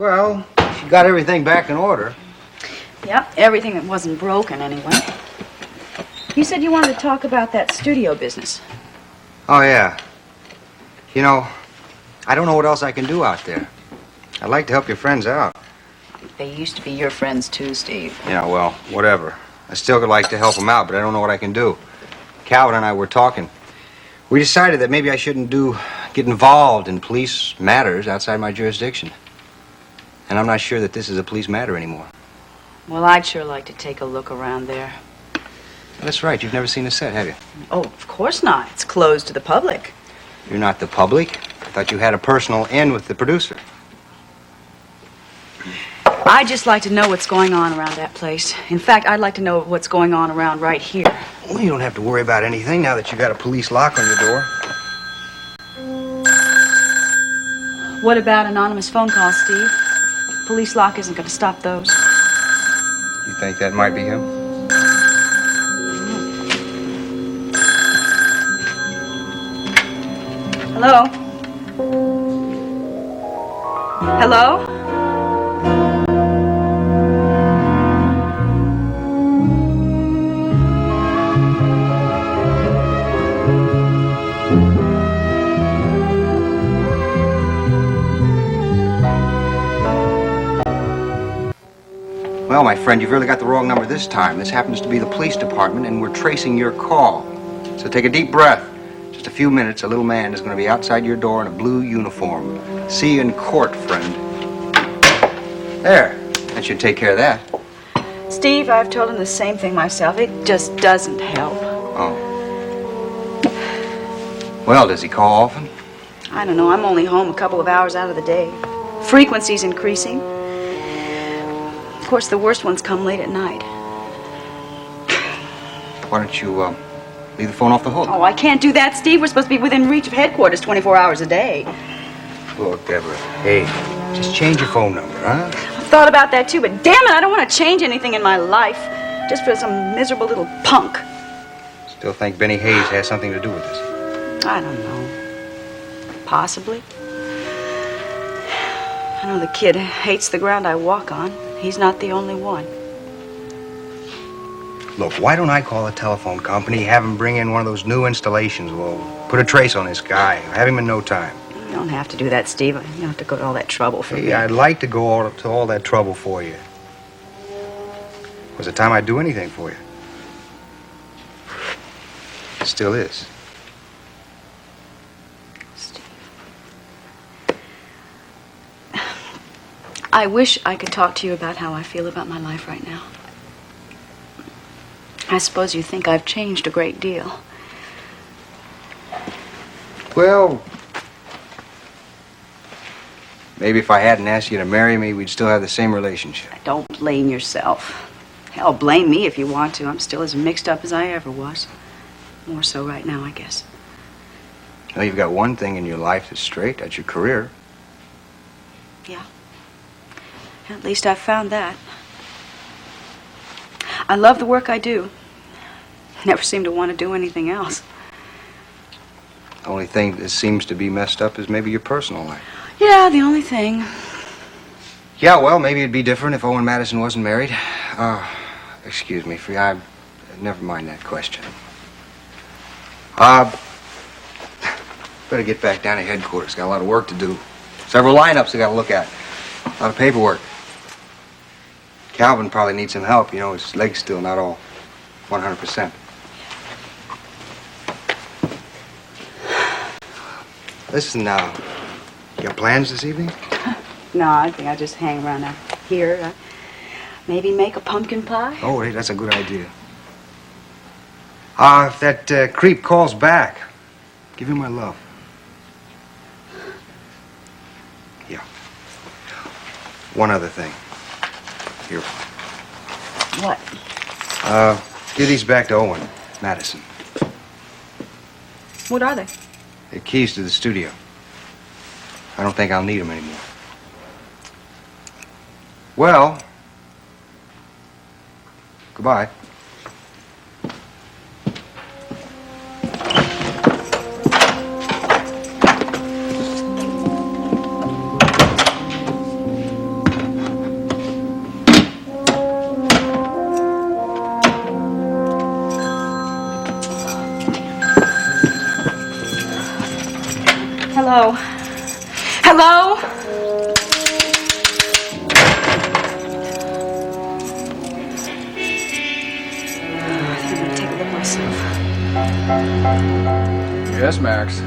Well, she got everything back in order. Yep, everything that wasn't broken anyway. You said you wanted to talk about that studio business. Oh, yeah. You know, I don't know what else I can do out there. I'd like to help your friends out. They used to be your friends too, Steve. Yeah, well, whatever. I still would like to help them out, but I don't know what I can do. Calvin and I were talking. We decided that maybe I shouldn't get involved in police matters outside my jurisdiction. And I'm not sure that this is a police matter anymore. Well, I'd sure like to take a look around there. That's right. You've never seen the set, have you? Oh, of course not. It's closed to the public. You're not the public? I thought you had a personal in with the producer. I'd just like to know what's going on around that place. In fact, I'd like to know what's going on around right here. Well, you don't have to worry about anything now that you got a police lock on your door. What about anonymous phone calls, Steve? Police lock isn't going to stop those. You think that might be him? Hello? Hello? Well, my friend, you've really got the wrong number this time. This happens to be the police department, and we're tracing your call. So take a deep breath. Just a few minutes, a little man is going to be outside your door in a blue uniform. See you in court, friend. There. That should take care of that. Steve, I've told him the same thing myself. It just doesn't help. Oh. Well, does he call often? I don't know. I'm only home a couple of hours out of the day. Frequency's increasing. Of course, the worst ones come late at night. Why don't you, leave the phone off the hook? Oh, I can't do that, Steve. We're supposed to be within reach of headquarters 24 hours a day. Look, Deborah, hey, just change your phone number, huh? I've thought about that, too, but damn it, I don't want to change anything in my life just for some miserable little punk. Still think Benny Hayes has something to do with this? I don't know. Possibly. I know the kid hates the ground I walk on. He's not the only one. Look, why don't I call a telephone company, have them bring in one of those new installations? We'll put a trace on this guy, have him in no time. You don't have to do that, Steve. You don't have to go to all that trouble for me. Hey, I'd like to go to all that trouble for you. Was the time I'd do anything for you. It still is. Steve. I wish I could talk to you about how I feel about my life right now. I suppose you think I've changed a great deal. Well, maybe if I hadn't asked you to marry me, we'd still have the same relationship. Don't blame yourself. Hell, blame me if you want to. I'm still as mixed up as I ever was. More so right now, I guess. Well, you've got one thing in your life that's straight. That's your career. Yeah. At least I've found that. I love the work I do. Never seem to want to do anything else. The only thing that seems to be messed up is maybe your personal life. Yeah, the only thing. Yeah, well, maybe it'd be different if Owen Madison wasn't married. Excuse me, never mind that question. Better get back down to headquarters. Got a lot of work to do. Several lineups I got to look at. A lot of paperwork. Calvin probably needs some help. You know, his leg's still not all 100%. Listen, now, you got plans this evening? No, I think I'll just hang around out here. Maybe make a pumpkin pie. Oh, hey, that's a good idea. If that creep calls back, give him my love. Yeah. One other thing. Here. What? Give these back to Owen Madison. What are they? The keys to the studio. I don't think I'll need them anymore. Well, goodbye. Hello? Hello? I think I'm gonna take a look myself. Yes, Max.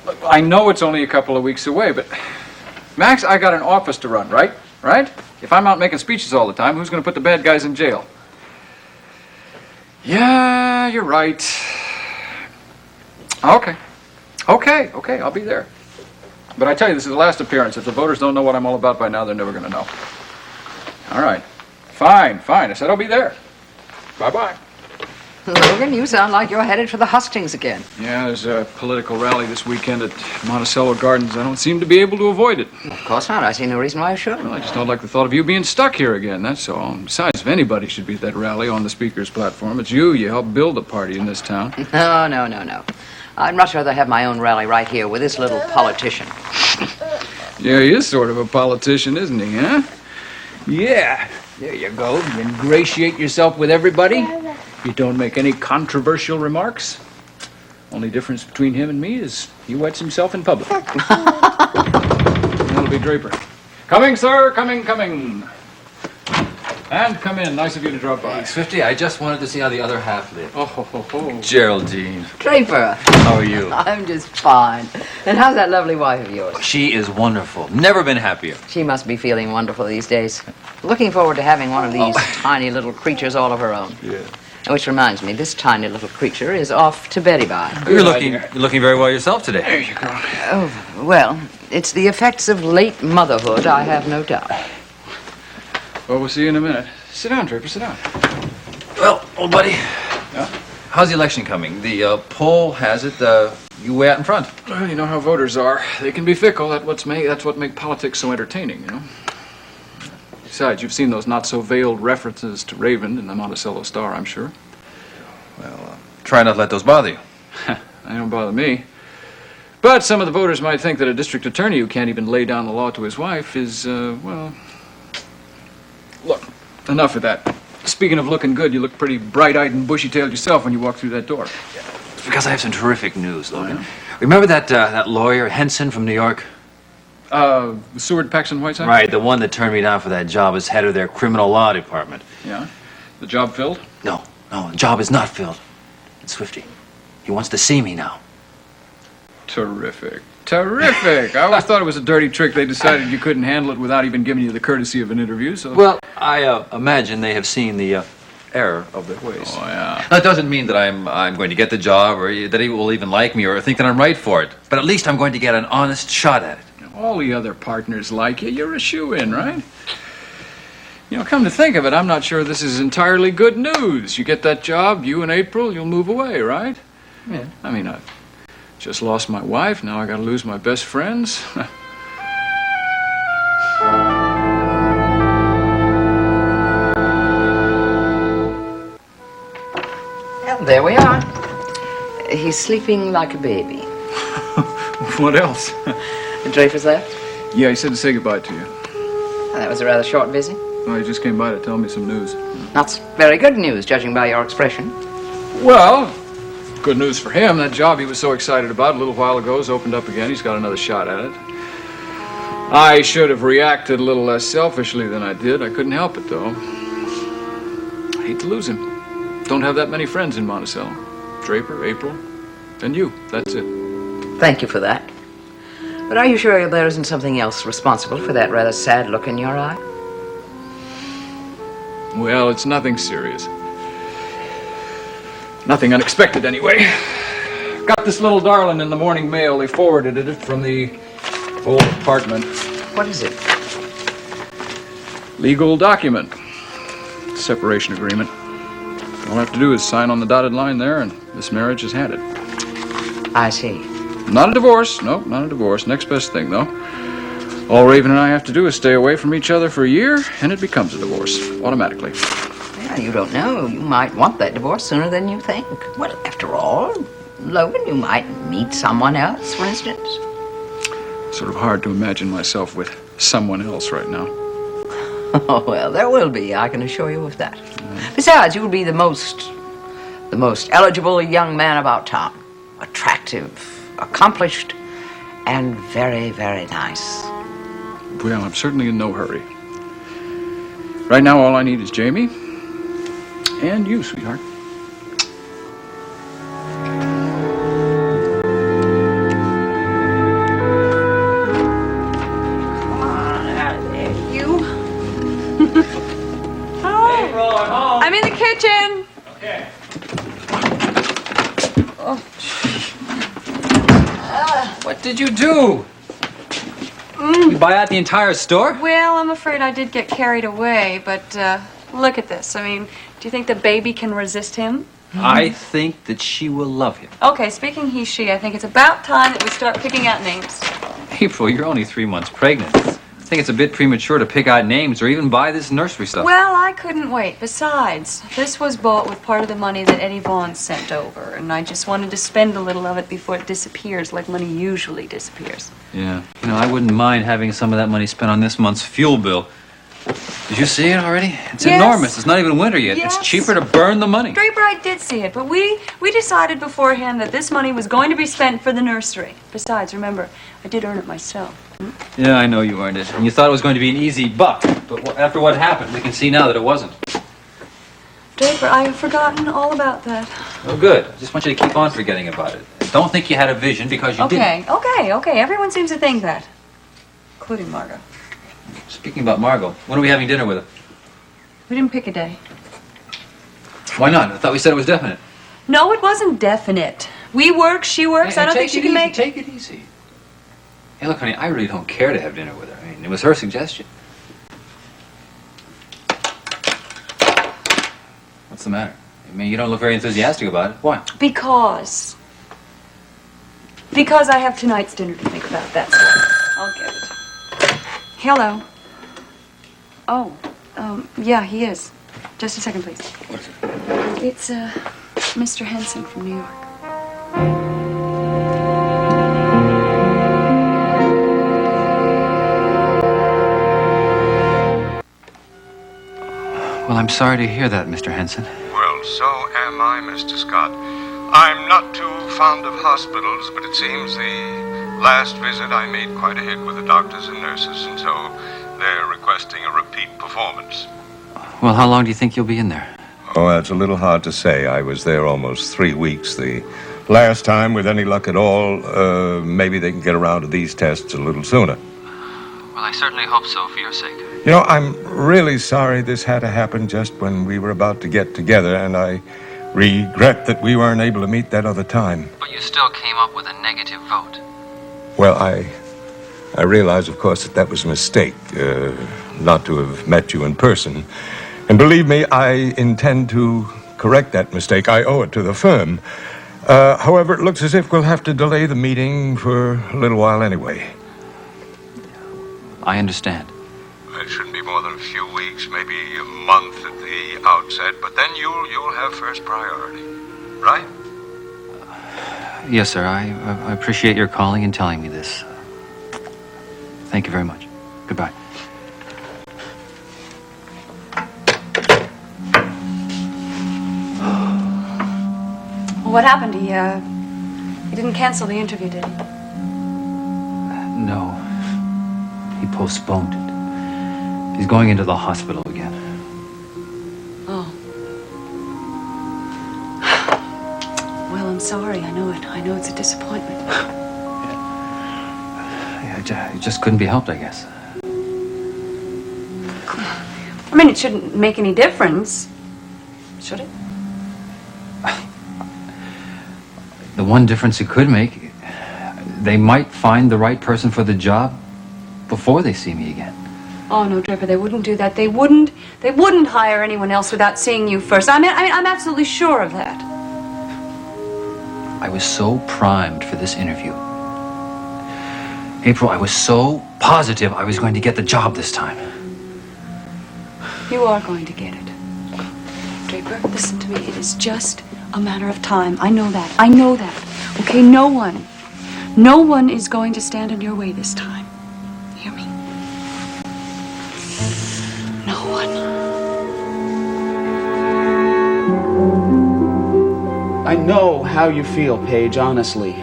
Look, I know it's only a couple of weeks away, but Max, I got an office to run, right? Right? If I'm out making speeches all the time, who's going to put the bad guys in jail? Yeah, you're right. Okay, I'll be there. But I tell you, this is the last appearance. If the voters don't know what I'm all about by now, they're never going to know. All right. Fine. I said I'll be there. Bye-bye. Logan, you sound like you're headed for the hustings again. Yeah, there's a political rally this weekend at Monticello Gardens. I don't seem to be able to avoid it. Of course not. I see no reason why you should. Well, I just don't like the thought of you being stuck here again, that's all. Besides, if anybody should be at that rally on the speaker's platform, it's you. You helped build the party in this town. No. I'd much rather have my own rally right here with this little politician. Yeah, he is sort of a politician, isn't he, huh? Yeah, there you go. You ingratiate yourself with everybody. You don't make any controversial remarks. Only difference between him and me is he wets himself in public. That'll be Draper. Coming, sir, coming. And come in. Nice of you to drop by. 50, I just wanted to see how the other half lived. Oh. Geraldine, Draper. how are you? I'm just fine. And how's that lovely wife of yours? She is wonderful. Never been happier. She must be feeling wonderful these days. Looking forward to having one of these tiny little creatures all of her own. Yeah. Which reminds me, this tiny little creature is off to Betty by. You're looking very well yourself today. There you go. Oh, well, it's the effects of late motherhood, I have no doubt. Well, we'll see you in a minute. Sit down, Draper, sit down. Well, old buddy, Yeah? how's the election coming? The poll has it you way out in front. Well, you know how voters are. They can be fickle. That's what makes politics so entertaining, you know? Besides, you've seen those not-so-veiled references to Raven in the Monticello Star, I'm sure. Well, try not to let those bother you. They don't bother me. But some of the voters might think that a district attorney who can't even lay down the law to his wife is, well... Look, enough of that. Speaking of looking good, you look pretty bright-eyed and bushy-tailed yourself when you walk through that door. It's because I have some terrific news, Logan. Remember that lawyer, Henson from New York? Seward Paxson Whiteside? Right, the one that turned me down for that job as head of their criminal law department. Yeah. The job filled? No, the job is not filled. It's Swifty. He wants to see me now. Terrific. I always thought it was a dirty trick. They decided you couldn't handle it without even giving you the courtesy of an interview, so... Well, I imagine they have seen the error of their ways. Oh, yeah. That doesn't mean that I'm going to get the job or that he will even like me or think that I'm right for it. But at least I'm going to get an honest shot at it. All the other partners like you. You're a shoo-in, right? You know, come to think of it, I'm not sure this is entirely good news. You get that job, you and April, you'll move away, right? Yeah. I mean, I've just lost my wife. Now I gotta lose my best friends. Well, there we are. He's sleeping like a baby. What else? The Draper's left? Yeah, he said to say goodbye to you. Well, that was a rather short visit. Well, he just came by to tell me some news. That's very good news, judging by your expression. Well, good news for him. That job he was so excited about a little while ago has opened up again. He's got another shot at it. I should have reacted a little less selfishly than I did. I couldn't help it, though. I hate to lose him. Don't have that many friends in Monticello. Draper, April, and you. That's it. Thank you for that. But are you sure there isn't something else responsible for that rather sad look in your eye? Well, it's nothing serious. Nothing unexpected, anyway. Got this little darling in the morning mail. They forwarded it from the old apartment. What is it? Legal document. Separation agreement. All I have to do is sign on the dotted line there, and this marriage has had it. I see. Not a divorce. Nope, not a divorce. Next best thing, though. All Raven and I have to do is stay away from each other for a year, and it becomes a divorce, automatically. Well, you don't know. You might want that divorce sooner than you think. Well, after all, Logan, you might meet someone else, for instance. Sort of hard to imagine myself with someone else right now. Oh, well, there will be, I can assure you of that. Besides, you'll be the most eligible young man about town. attractive, accomplished, and very, very nice. Well, I'm certainly in no hurry. Right now, all I need is Jamie and you, sweetheart. I'm in the kitchen. Okay. What did you do? You buy out the entire store? Well, I'm afraid I did get carried away, but look at this. I mean, do you think the baby can resist him? I think that she will love him. Okay, speaking he, she, I think it's about time that we start picking out names. April, you're only 3 months pregnant. I think it's a bit premature to pick out names or even buy this nursery stuff. Well, I couldn't wait. Besides, this was bought with part of the money that Eddie Vaughn sent over, and I just wanted to spend a little of it before it disappears, like money usually disappears. Yeah. You know, I wouldn't mind having some of that money spent on this month's fuel bill. Did you see it already? It's Yes. enormous. It's not even winter yet. Yes. It's cheaper to burn the money. Draper, I did see it, but we decided beforehand that this money was going to be spent for the nursery. Besides, remember, I did earn it myself. Yeah, I know you earned it. And you thought it was going to be an easy buck. But after what happened, we can see now that it wasn't. Draper, I have forgotten all about that. Oh, good. I just want you to keep on forgetting about it. Don't think you had a vision because you didn't. Okay. Everyone seems to think that. Including Margo. Speaking about Margo, when are we having dinner with her? We didn't pick a day. Why not? I thought we said it was definite. No, it wasn't definite. We work, she works. I don't think she can make... Take it easy. Hey, look, honey, I really don't care to have dinner with her. I mean, it was her suggestion. What's the matter? I mean, you don't look very enthusiastic about it. Why? Because I have tonight's dinner to think about, that's all. I'll get it. Hello. Oh, yeah, he is. Just a second, please. What is it? It's, Mr. Henson from New York. Well, I'm sorry to hear that, Mr. Henson. Well, so am I, Mr. Scott. I'm not too fond of hospitals, but it seems the last visit I made quite a hit with the doctors and nurses, and so they're requesting a repeat performance. Well, how long do you think you'll be in there? Oh, that's a little hard to say. I was there almost 3 weeks. The last time, with any luck at all, maybe they can get around to these tests a little sooner. Well, I certainly hope so, for your sake. You know, I'm really sorry this had to happen just when we were about to get together, and I regret that we weren't able to meet that other time. But you still came up with a negative vote. Well, I realize, of course, that was a mistake, not to have met you in person. And believe me, I intend to correct that mistake. I owe it to the firm. However, it looks as if we'll have to delay the meeting for a little while anyway. I understand. It shouldn't be more than a few weeks, maybe a month at the outset, but then you'll have first priority, right? Yes, sir. I appreciate your calling and telling me this. Thank you very much. Goodbye. What happened? He didn't cancel the interview, did he? No. He postponed it. He's going into the hospital again. Oh. Well, I'm sorry. I know it. I know it's a disappointment. It just couldn't be helped, I guess. I mean, it shouldn't make any difference, should it? The one difference it could make, they might find the right person for the job before they see me again. Oh no, Draper, they wouldn't do that. They wouldn't hire anyone else without seeing you first. I'm absolutely sure of that. I was so primed for this interview. April, I was so positive I was going to get the job this time. You are going to get it. Draper, listen to me. It is just a matter of time. I know that. Okay, no one is going to stand in your way this time. Hear me? No one. I know how you feel, Paige, honestly.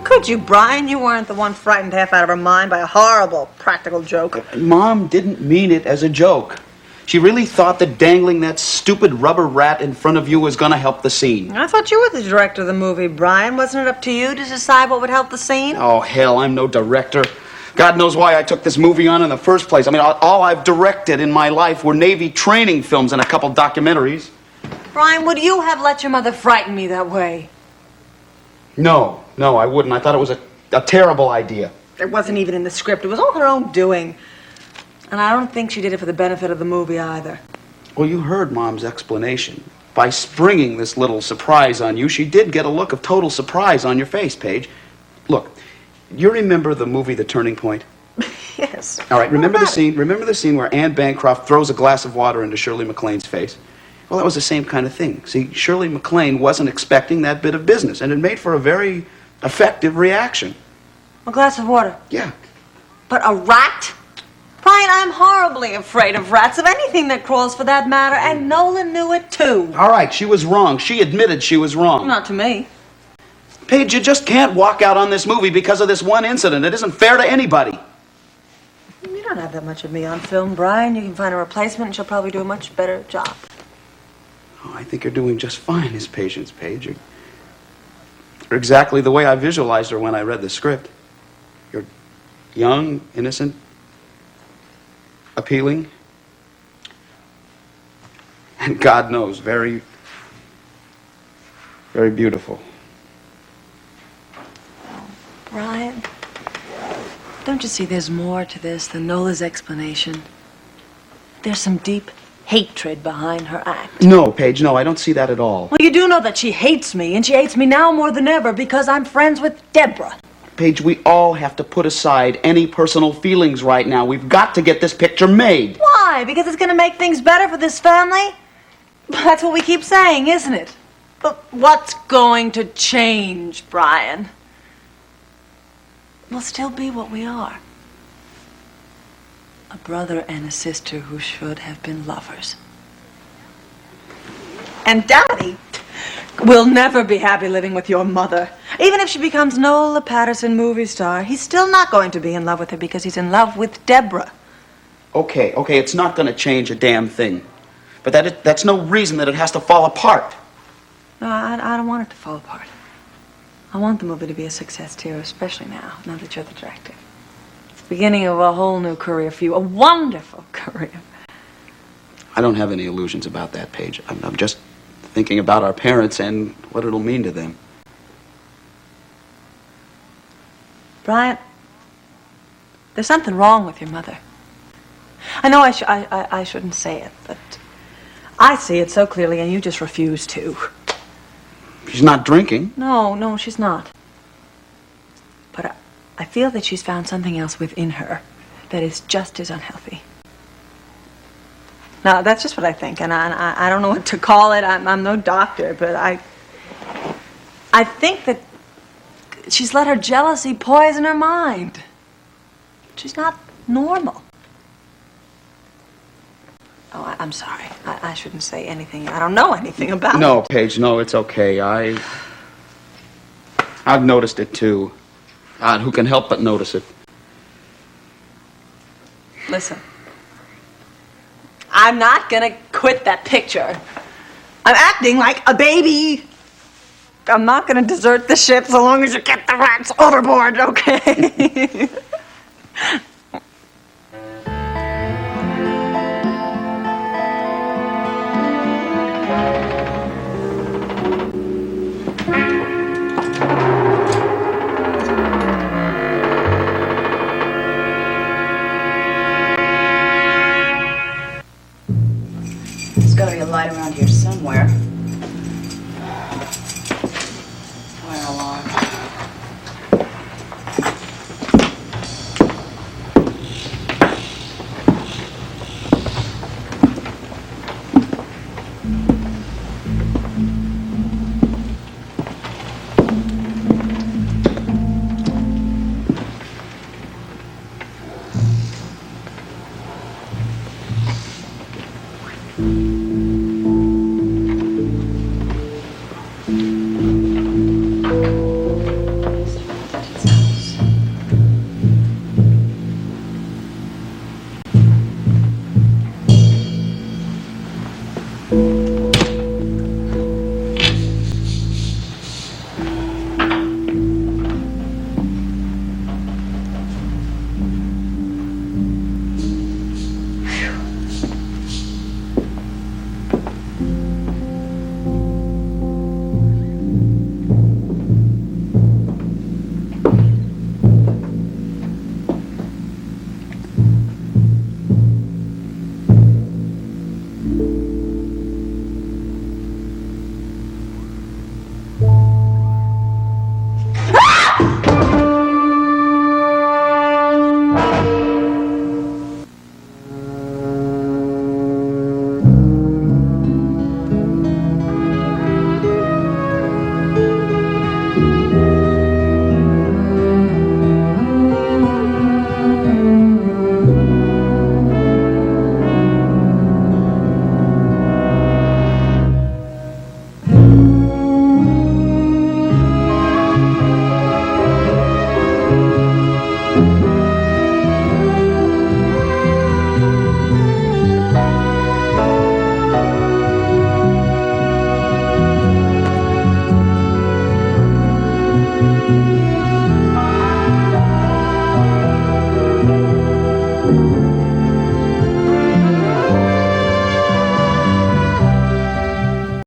Could you, Brian? You weren't the one frightened half out of her mind by a horrible practical joke. Mom didn't mean it as a joke. She really thought that dangling that stupid rubber rat in front of you was going to help the scene. I thought you were the director of the movie, Brian. Wasn't it up to you to decide what would help the scene? Oh, hell, I'm no director. God knows why I took this movie on in the first place. I mean, all I've directed in my life were Navy training films and a couple documentaries. Brian, would you have let your mother frighten me that way? No, I wouldn't. I thought it was a terrible idea. It wasn't even in the script. It was all her own doing. And I don't think she did it for the benefit of the movie either. Well, you heard Mom's explanation. By springing this little surprise on you, she did get a look of total surprise on your face, Paige. Look, you remember the movie The Turning Point? Yes. All right, remember the scene? Remember the scene where Anne Bancroft throws a glass of water into Shirley MacLaine's face? Well, that was the same kind of thing. See, Shirley MacLaine wasn't expecting that bit of business, and it made for a very effective reaction. A glass of water. Yeah. But a rat? Brian, I'm horribly afraid of rats, of anything that crawls for that matter, and Nolan knew it too. All right, she was wrong. She admitted she was wrong. Not to me. Paige, you just can't walk out on this movie because of this one incident. It isn't fair to anybody. You don't have that much of me on film, Brian. You can find a replacement and she'll probably do a much better job. Oh, I think you're doing just fine as Patience, Paige. You're exactly the way I visualized her when I read the script. You're young, innocent, appealing, and God knows, very, very beautiful. Brian, don't you see there's more to this than Nola's explanation? There's some deep hatred behind her act. No, Paige, no, I don't see that at all. Well, you do know that she hates me, and she hates me now more than ever because I'm friends with Deborah. Paige, we all have to put aside any personal feelings right now. We've got to get this picture made. Why? Because it's going to make things better for this family? That's what we keep saying, isn't it? But what's going to change, Brian? We'll still be what we are. A brother and a sister who should have been lovers. And Daddy will never be happy living with your mother. Even if she becomes Nola Patterson movie star, he's still not going to be in love with her because he's in love with Deborah. Okay, it's not going to change a damn thing. But that's no reason that it has to fall apart. No, I don't want it to fall apart. I want the movie to be a success too, especially now that you're the director. It's the beginning of a whole new career for you, a wonderful career. I don't have any illusions about that, Paige. I'm just thinking about our parents and what it'll mean to them. Brian, there's something wrong with your mother. I know I shouldn't say it, but I see it so clearly and you just refuse to. She's not drinking. No, she's not. But I feel that she's found something else within her that is just as unhealthy. Now, that's just what I think, and I don't know what to call it. I'm no doctor, but I think that she's let her jealousy poison her mind. She's not normal. Oh, I'm sorry. I shouldn't say anything. I don't know anything about it. No, Paige, no, it's okay. I've noticed it too. God, who can help but notice it? Listen. I'm not gonna quit that picture. I'm acting like a baby. I'm not gonna desert the ship so long as you get the rats overboard, okay? There's got to be a light around here somewhere. Fire alarm.